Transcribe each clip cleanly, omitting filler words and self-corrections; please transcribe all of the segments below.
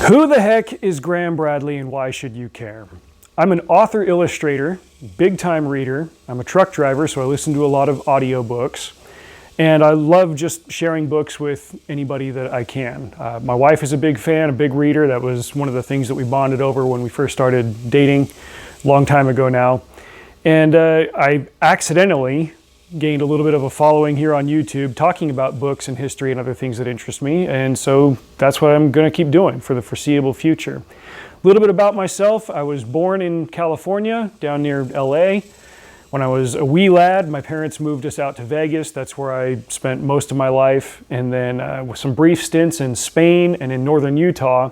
Who the heck is Graham Bradley and why should you care? I'm an author illustrator, big time reader. I'm a truck driver, so I listen to a lot of audiobooks. And I love just sharing books with anybody that I can. My wife is a big fan, a big reader. That was one of the things that we bonded over when we first started dating, a long time ago now. And I accidentally gained a little bit of a following here on YouTube talking about books and history and other things that interest me. And so that's what I'm going to keep doing for the foreseeable future. A little bit about myself. I was born in California, down near LA. When I was a wee lad, my parents moved us out to Vegas. That's where I spent most of my life. And then with some brief stints in Spain and in northern Utah,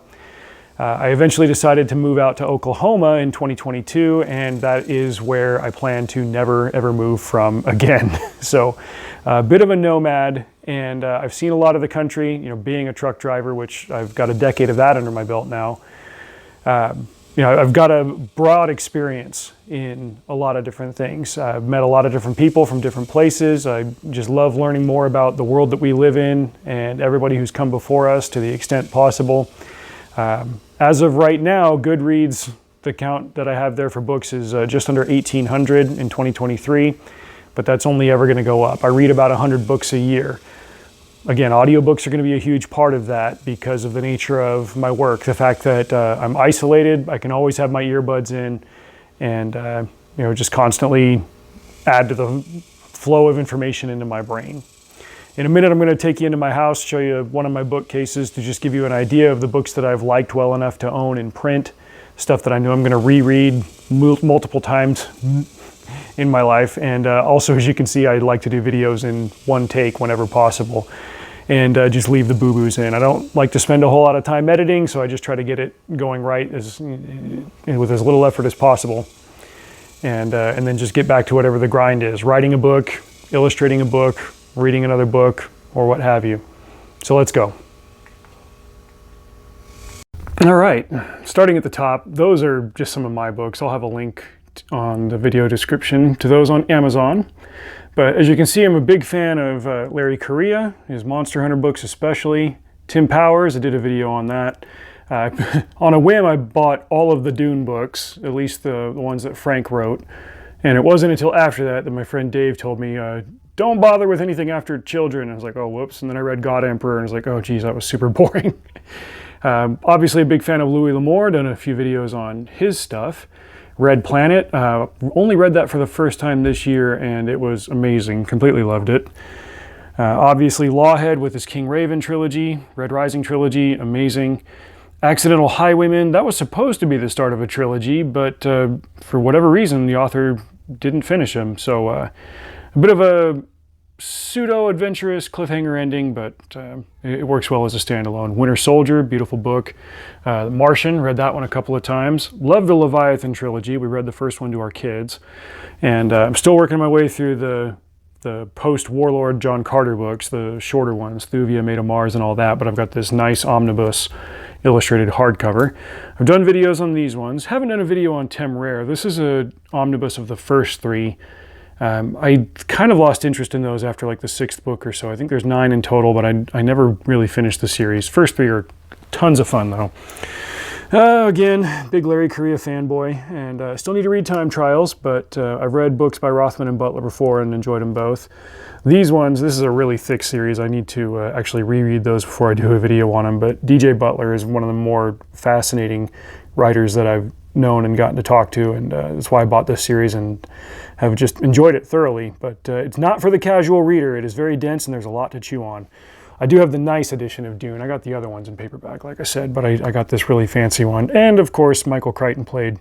I eventually decided to move out to Oklahoma in 2022, and that is where I plan to never ever move from again. So a bit of a nomad, and I've seen a lot of the country, being a truck driver, which I've got a decade of that under my belt now. I've got a broad experience in a lot of different things. I've met a lot of different people from different places. I just love learning more about the world that we live in and everybody who's come before us to the extent possible. As of right now, Goodreads, the count that I have there for books is just under 1,800 in 2023, but that's only ever going to go up. I read about 100 books a year. Again, audiobooks are going to be a huge part of that because of the nature of my work. The fact that I'm isolated, I can always have my earbuds in and just constantly add to the flow of information into my brain. In a minute, I'm going to take you into my house, show you one of my bookcases to just give you an idea of the books that I've liked well enough to own in print, stuff that I know I'm going to reread multiple times in my life. And also, as you can see, I like to do videos in one take whenever possible and just leave the boo-boos in. I don't like to spend a whole lot of time editing, so I just try to get it going right with as little effort as possible. And then just get back to whatever the grind is, writing a book, illustrating a book, reading another book, or what have you. So let's go. All right, starting at the top, those are just some of my books. I'll have a link on the video description to those on Amazon. But as you can see, I'm a big fan of Larry Correia, his Monster Hunter books especially. Tim Powers, I did a video on that. On a whim, I bought all of the Dune books, at least the ones that Frank wrote. And it wasn't until after that my friend Dave told me, don't bother with anything after children. I was like, oh, whoops. And then I read God Emperor and I was like, oh, geez, that was super boring. Obviously a big fan of Louis L'Amour, done a few videos on his stuff. Red Planet, only read that for the first time this year and it was amazing, completely loved it. Obviously Lawhead with his King Raven trilogy, Red Rising trilogy, amazing. Accidental Highwaymen, that was supposed to be the start of a trilogy, but for whatever reason the author didn't finish them. So a bit of a pseudo-adventurous cliffhanger ending, but it works well as a standalone. Winter Soldier, beautiful book. Martian, read that one a couple of times. Love the Leviathan trilogy. We read the first one to our kids. And I'm still working my way through the post-Warlord John Carter books, the shorter ones, Thuvia, Maid of Mars and all that, but I've got this nice omnibus illustrated hardcover. I've done videos on these ones. Haven't done a video on Temeraire. This is an omnibus of the first three. I kind of lost interest in those after like the sixth book or so. I think there's 9 in total, but I never really finished the series. First 3 are tons of fun though. Again, big Larry Correia fanboy, and I still need to read Time Trials, but I've read books by Rothman and Butler before and enjoyed them both. These ones, this is a really thick series. I need to actually reread those before I do a video on them, but DJ Butler is one of the more fascinating writers that I've known and gotten to talk to, and that's why I bought this series and have just enjoyed it thoroughly. But it's not for the casual reader. It is very dense and there's a lot to chew on. I do have the nice edition of Dune. I got the other ones in paperback, like I said, but I got this really fancy one. And of course, Michael Crichton played a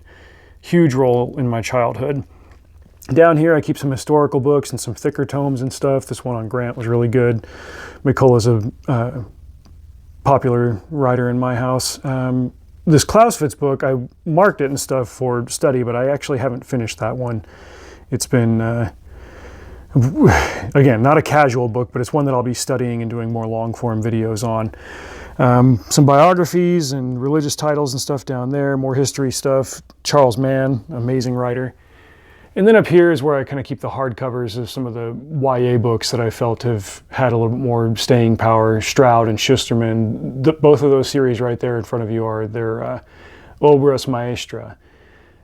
huge role in my childhood. Down here, I keep some historical books and some thicker tomes and stuff. This one on Grant was really good. Mikola's a popular writer in my house. This Clausewitz book, I marked it and stuff for study, but I actually haven't finished that one. It's been, again, not a casual book, but it's one that I'll be studying and doing more long-form videos on. Some biographies and religious titles and stuff down there, more history stuff. Charles Mann, amazing writer. And then up here is where I kind of keep the hardcovers of some of the YA books that I felt have had a little bit more staying power. Stroud and Schusterman, both of those series right there in front of you are their Obras Maestra.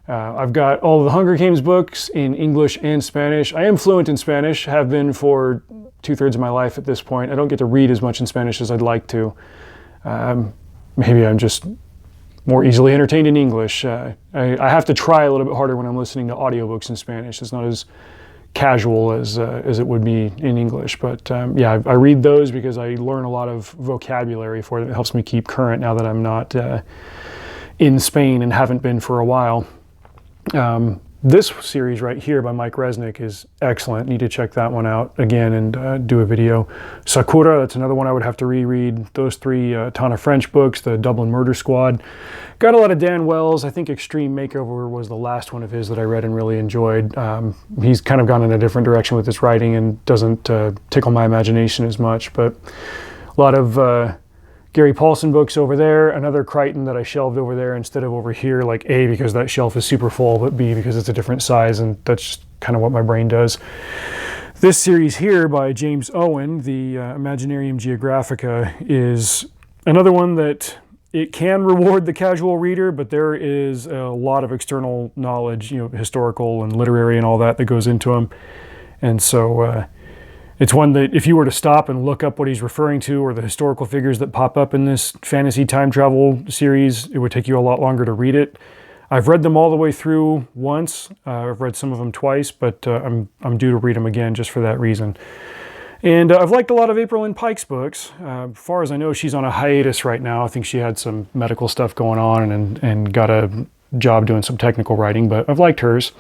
I've got all of the Hunger Games books in English and Spanish. I am fluent in Spanish, have been for 2/3 of my life at this point. I don't get to read as much in Spanish as I'd like to. Maybe I'm just more easily entertained in English. I have to try a little bit harder when I'm listening to audiobooks in Spanish. It's not as casual as it would be in English. But yeah, I read those because I learn a lot of vocabulary for it. It helps me keep current now that I'm not in Spain and haven't been for a while. This series right here by Mike Resnick is excellent. Need to check that one out again and do a video. Sakura, that's another one I would have to reread. Those three Tana French books, the Dublin Murder Squad. Got a lot of Dan Wells. I think Extreme Makeover was the last one of his that I read and really enjoyed. He's kind of gone in a different direction with his writing and doesn't tickle my imagination as much, but a lot of Gary Paulson books over there, another Crichton that I shelved over there instead of over here, like A, because that shelf is super full, but B, because it's a different size, and that's just kind of what my brain does. This series here by James Owen, the Imaginarium Geographica, is another one that it can reward the casual reader, but there is a lot of external knowledge, historical and literary and all that goes into them. And so it's one that if you were to stop and look up what he's referring to or the historical figures that pop up in this fantasy time travel series, it would take you a lot longer to read it. I've read them all the way through once. I've read some of them twice, but I'm due to read them again just for that reason. And I've liked a lot of April Lynn Pike's books. As far as I know, she's on a hiatus right now. I think she had some medical stuff going on and got a job doing some technical writing, but I've liked hers.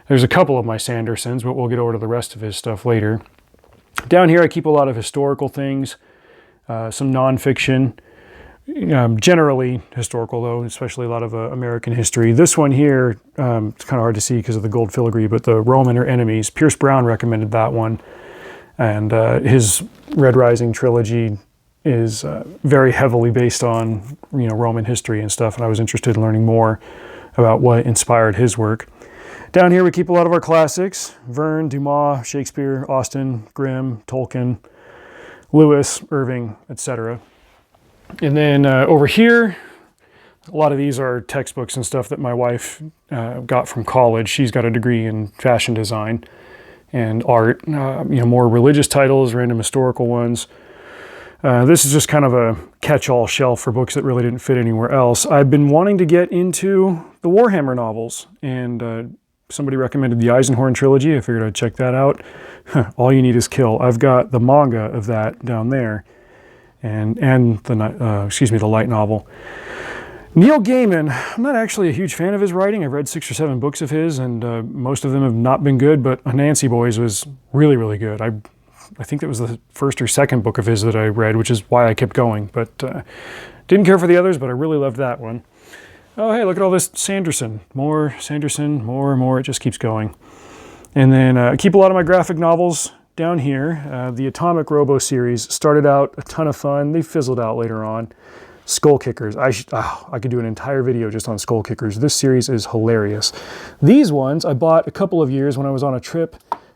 There's a couple of my Sandersons, but we'll get over to the rest of his stuff later. Down here I keep a lot of historical things, some nonfiction, generally historical though, especially a lot of American history. This one here, it's kind of hard to see because of the gold filigree, but the Roman or Enemies. Pierce Brown recommended that one, and his Red Rising trilogy is very heavily based on Roman history and stuff, and I was interested in learning more about what inspired his work. Down here we keep a lot of our classics: Verne, Dumas, Shakespeare, Austen, Grimm, Tolkien, Lewis, Irving, etc. And then over here, a lot of these are textbooks and stuff that my wife got from college. She's got a degree in fashion design and art, more religious titles, random historical ones. This is just kind of a catch-all shelf for books that really didn't fit anywhere else. I've been wanting to get into the Warhammer novels, and somebody recommended the Eisenhorn trilogy. I figured I'd check that out. All You Need Is Kill. I've got the manga of that down there, and the light novel. Neil Gaiman, I'm not actually a huge fan of his writing. I've read 6 or 7 books of his, and most of them have not been good, but Anansi Boys was really, really good. I think that was the first or second book of his that I read, which is why I kept going, but didn't care for the others, but I really loved that one. Oh, hey, look at all this Sanderson. More Sanderson, more and more. It just keeps going. And then I keep a lot of my graphic novels down here. The Atomic Robo series started out a ton of fun. They fizzled out later on. Skull Kickers. I could do an entire video just on Skull Kickers. This series is hilarious. These ones I bought a couple of years when I was on a trip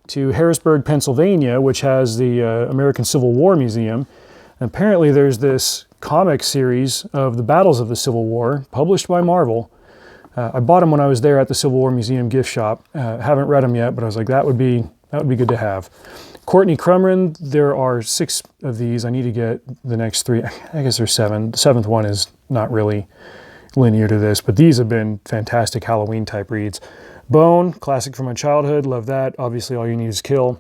to Harrisburg, Pennsylvania, which has the American Civil War Museum. And apparently there's this comic series of the battles of the Civil War published by Marvel. I bought them when I was there at the Civil War Museum gift shop. Haven't read them yet, but I was like, that would be good to have. Courtney Crumrin, there are 6 of these. I need to get the next 3. I guess there's 7. The 7th one is not really linear to this, but these have been fantastic Halloween type reads. Bone, classic from my childhood, love that. Obviously All You Need Is Kill.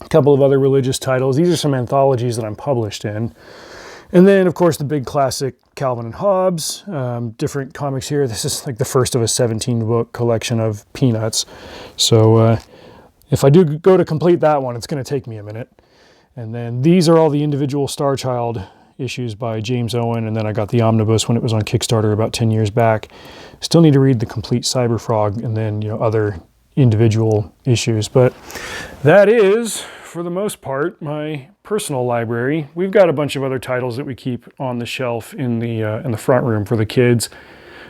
A couple of other religious titles. These are some anthologies that I'm published in. And then, of course, the big classic Calvin and Hobbes, different comics here. This is like the first of a 17-book collection of Peanuts. So if I do go to complete that one, it's going to take me a minute. And then these are all the individual Star Child issues by James Owen, and then I got the omnibus when it was on Kickstarter about 10 years back. Still need to read the complete Cyberfrog and then other individual issues. But that is, for the most part, my personal library. We've got a bunch of other titles that we keep on the shelf in the front room for the kids.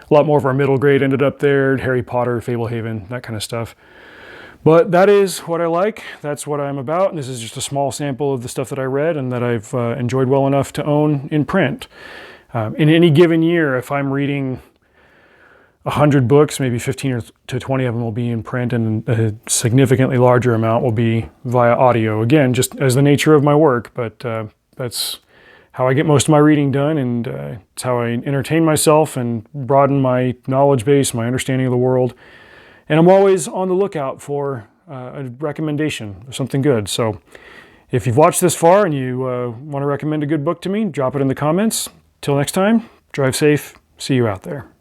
A lot more of our middle grade ended up there: Harry Potter, Fablehaven, that kind of stuff. But that is what I like. That's what I'm about. And this is just a small sample of the stuff that I read and that I've enjoyed well enough to own in print. In any given year, if I'm reading 100 books, maybe 15 to 20 of them will be in print, and a significantly larger amount will be via audio. Again, just as the nature of my work, but that's how I get most of my reading done, and it's how I entertain myself and broaden my knowledge base, my understanding of the world. And I'm always on the lookout for a recommendation of something good. So if you've watched this far and you want to recommend a good book to me, drop it in the comments. Till next time, drive safe. See you out there.